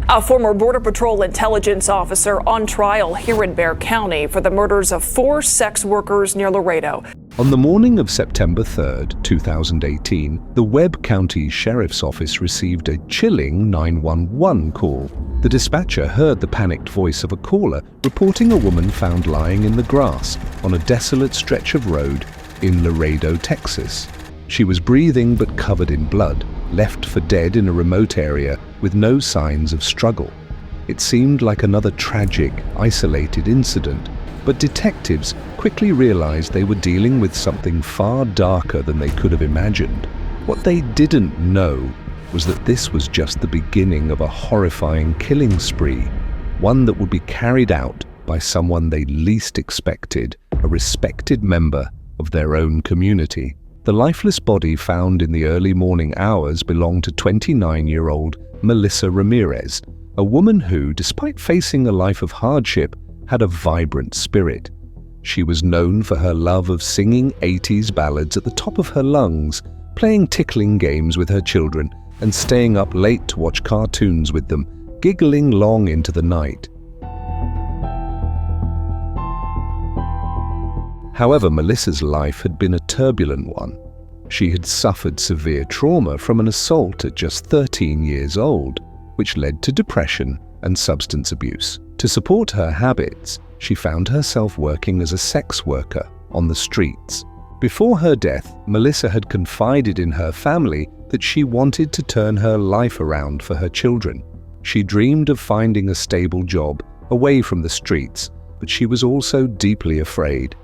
A former Border Patrol intelligence officer on trial here in Bexar County for the murders of 4 sex workers near Laredo. On the morning of September 3rd, 2018, the Webb County Sheriff's Office received a chilling 911 call. The dispatcher heard the panicked voice of a caller reporting a woman found lying in the grass on a desolate stretch of road in Laredo, Texas. She was breathing but covered in blood, left for dead in a remote area with no signs of struggle. It seemed like another tragic, isolated incident, but detectives quickly realized they were dealing with something far darker than they could have imagined. What they didn't know was that this was just the beginning of a horrifying killing spree, one that would be carried out by someone they least expected, a respected member of their own community. The lifeless body found in the early morning hours belonged to 29-year-old Melissa Ramirez, a woman who, despite facing a life of hardship, had a vibrant spirit. She was known for her love of singing 80s ballads at the top of her lungs, playing tickling games with her children, and staying up late to watch cartoons with them, giggling long into the night. However, Melissa's life had been a turbulent one. She had suffered severe trauma from an assault at just 13 years old, which led to depression and substance abuse. To support her habits, she found herself working as a sex worker on the streets. Before her death, Melissa had confided in her family that she wanted to turn her life around for her children. She dreamed of finding a stable job away from the streets, but she was also deeply afraid.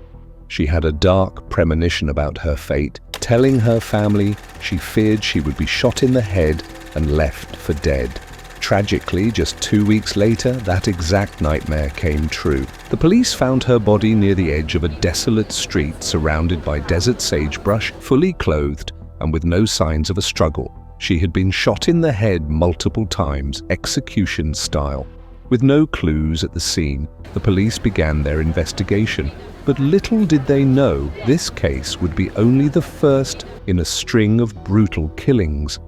She had a dark premonition about her fate, telling her family she feared she would be shot in the head and left for dead. Tragically, just 2 weeks later, that exact nightmare came true. The police found her body near the edge of a desolate street surrounded by desert sagebrush, fully clothed and with no signs of a struggle. She had been shot in the head multiple times, execution style. With no clues at the scene, the police began their investigation. But little did they know this case would be only the first in a string of brutal killings.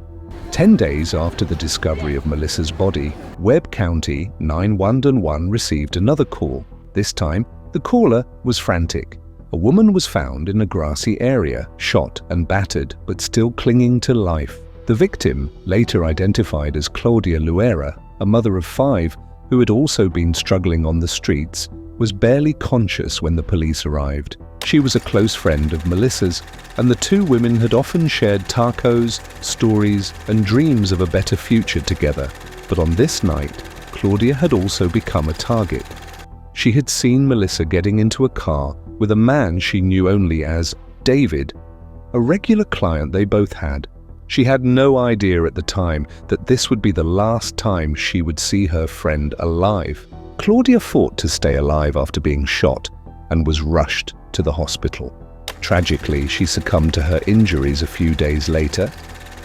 10 days after the discovery of Melissa's body, Webb County 911 received another call. This time, the caller was frantic. A woman was found in a grassy area, shot and battered, but still clinging to life. The victim, later identified as Claudia Luera, a mother of 5 who had also been struggling on the streets, was barely conscious when the police arrived. She was a close friend of Melissa's, and the two women had often shared tacos, stories, and dreams of a better future together. But on this night, Claudia had also become a target. She had seen Melissa getting into a car with a man she knew only as David, a regular client they both had. She had no idea at the time that this would be the last time she would see her friend alive. Claudia fought to stay alive after being shot and was rushed to the hospital. Tragically, she succumbed to her injuries a few days later,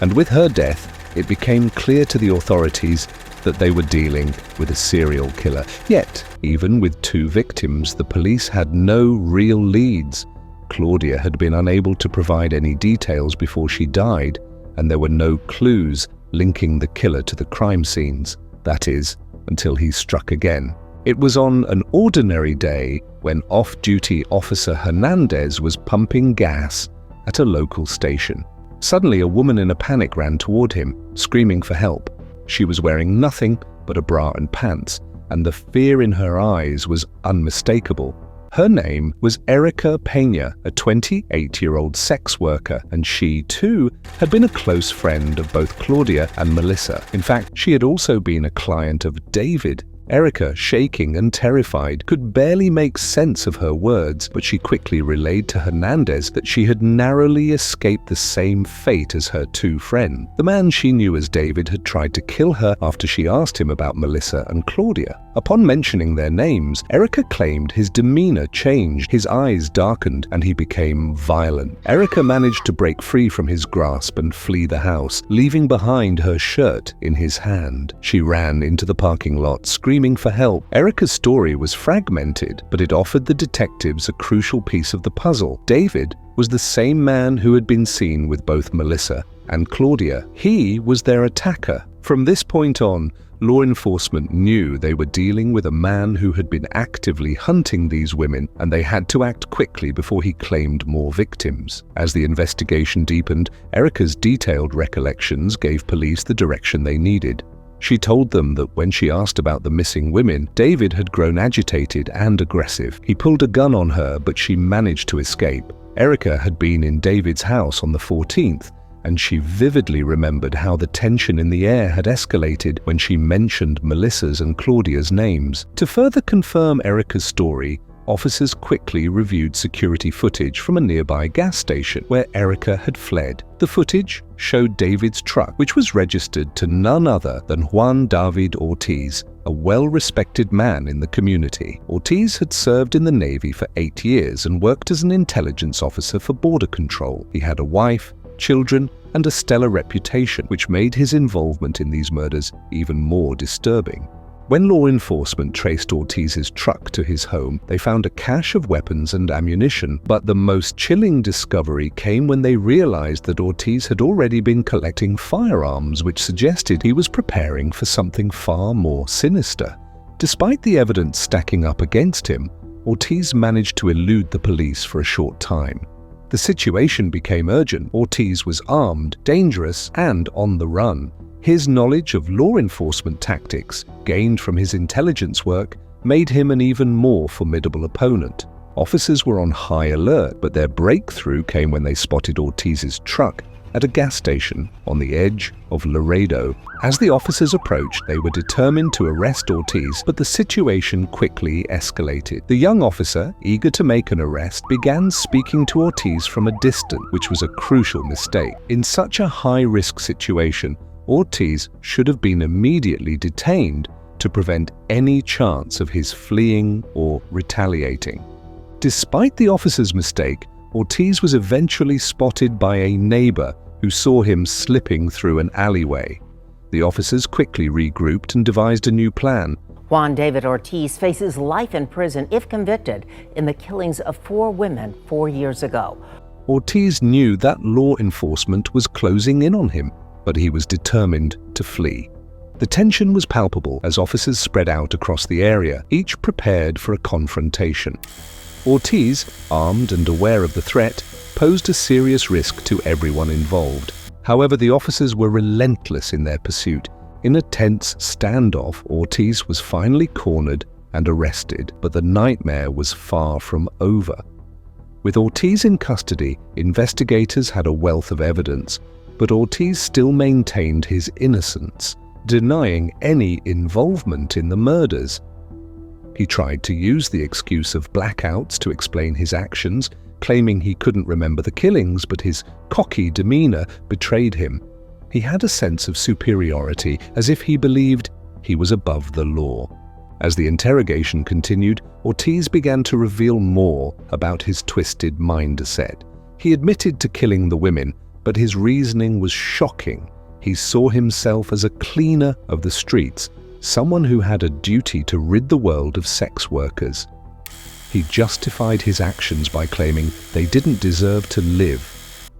and with her death, it became clear to the authorities that they were dealing with a serial killer. Yet, even with 2 victims, the police had no real leads. Claudia had been unable to provide any details before she died, and there were no clues linking the killer to the crime scenes. That is, until he struck again. It was on an ordinary day when off-duty Officer Hernandez was pumping gas at a local station. Suddenly, a woman in a panic ran toward him, screaming for help. She was wearing nothing but a bra and pants, and the fear in her eyes was unmistakable. Her name was Erica Pena, a 28-year-old sex worker, and she, too, had been a close friend of both Claudia and Melissa. In fact, she had also been a client of David. Erica, shaking and terrified, could barely make sense of her words, but she quickly relayed to Hernandez that she had narrowly escaped the same fate as her 2 friends. The man she knew as David had tried to kill her after she asked him about Melissa and Claudia. Upon mentioning their names, Erica claimed his demeanor changed, his eyes darkened, and he became violent. Erica managed to break free from his grasp and flee the house, leaving behind her shirt in his hand. She ran into the parking lot, screaming for help. Erica's story was fragmented, but it offered the detectives a crucial piece of the puzzle. David was the same man who had been seen with both Melissa and Claudia. He was their attacker. From this point on, Law enforcement knew they were dealing with a man who had been actively hunting these women, and they had to act quickly before he claimed more victims. As the investigation deepened, Erica's detailed recollections gave police the direction they needed. She told them that when she asked about the missing women, David had grown agitated and aggressive. He pulled a gun on her, but she managed to escape. Erica had been in David's house on the 14th, and she vividly remembered how the tension in the air had escalated when she mentioned Melissa's and Claudia's names. To further confirm Erica's story, officers quickly reviewed security footage from a nearby gas station where Erica had fled. The footage showed David's truck, which was registered to none other than Juan David Ortiz, a well-respected man in the community. Ortiz had served in the Navy for 8 years and worked as an intelligence officer for border control. He had a wife, children, and a stellar reputation, which made his involvement in these murders even more disturbing. When law enforcement traced Ortiz's truck to his home, they found a cache of weapons and ammunition, but the most chilling discovery came when they realized that Ortiz had already been collecting firearms, which suggested he was preparing for something far more sinister. Despite the evidence stacking up against him, Ortiz managed to elude the police for a short time. The situation became urgent. Ortiz was armed, dangerous, and on the run. His knowledge of law enforcement tactics, gained from his intelligence work, made him an even more formidable opponent. Officers were on high alert, but their breakthrough came when they spotted Ortiz's truck at a gas station on the edge of Laredo. As the officers approached, they were determined to arrest Ortiz, but the situation quickly escalated. The young officer, eager to make an arrest, began speaking to Ortiz from a distance, which was a crucial mistake. In such a high-risk situation, Ortiz should have been immediately detained to prevent any chance of his fleeing or retaliating. Despite the officer's mistake, Ortiz was eventually spotted by a neighbor who saw him slipping through an alleyway. The officers quickly regrouped and devised a new plan. Juan David Ortiz faces life in prison if convicted in the killings of 4 women 4 years ago. Ortiz knew that law enforcement was closing in on him, but he was determined to flee. The tension was palpable as officers spread out across the area, each prepared for a confrontation. Ortiz, armed and aware of the threat, posed a serious risk to everyone involved. However, the officers were relentless in their pursuit. In a tense standoff, Ortiz was finally cornered and arrested, but the nightmare was far from over. With Ortiz in custody, investigators had a wealth of evidence, but Ortiz still maintained his innocence, denying any involvement in the murders. He tried to use the excuse of blackouts to explain his actions, claiming he couldn't remember the killings, but his cocky demeanor betrayed him. He had a sense of superiority, as if he believed he was above the law. As the interrogation continued, Ortiz began to reveal more about his twisted mindset. He admitted to killing the women, but his reasoning was shocking. He saw himself as a cleaner of the streets, someone who had a duty to rid the world of sex workers. He justified his actions by claiming they didn't deserve to live.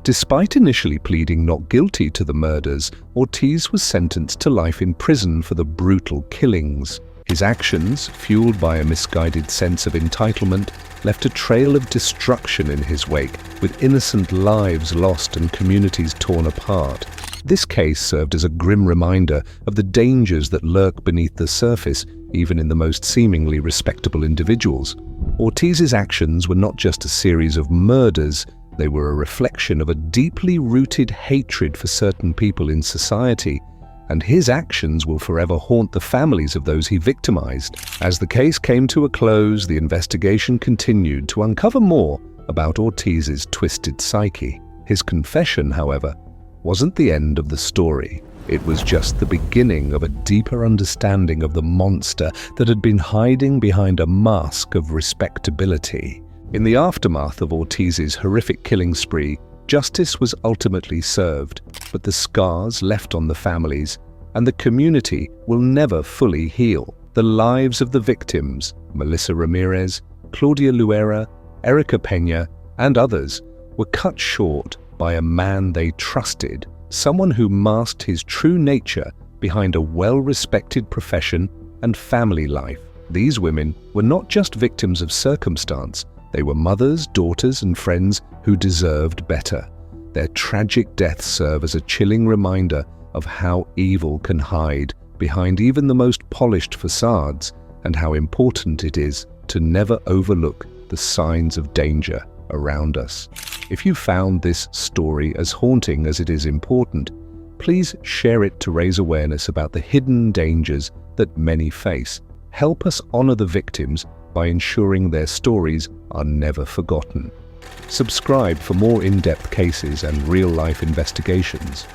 Despite initially pleading not guilty to the murders, Ortiz was sentenced to life in prison for the brutal killings. His actions, fueled by a misguided sense of entitlement, left a trail of destruction in his wake, with innocent lives lost and communities torn apart. This case served as a grim reminder of the dangers that lurk beneath the surface, even in the most seemingly respectable individuals. Ortiz's actions were not just a series of murders, they were a reflection of a deeply rooted hatred for certain people in society, and his actions will forever haunt the families of those he victimized. As the case came to a close, the investigation continued to uncover more about Ortiz's twisted psyche. His confession, however, wasn't the end of the story. It was just the beginning of a deeper understanding of the monster that had been hiding behind a mask of respectability. In the aftermath of Ortiz's horrific killing spree, justice was ultimately served, but the scars left on the families and the community will never fully heal. The lives of the victims, Melissa Ramirez, Claudia Luera, Erica Peña, and others, were cut short by a man they trusted, someone who masked his true nature behind a well-respected profession and family life. These women were not just victims of circumstance, they were mothers, daughters, and friends who deserved better. Their tragic deaths serve as a chilling reminder of how evil can hide behind even the most polished facades, and how important it is to never overlook the signs of danger around us. If you found this story as haunting as it is important, please share it to raise awareness about the hidden dangers that many face. Help us honor the victims by ensuring their stories are never forgotten. Subscribe for more in-depth cases and real-life investigations.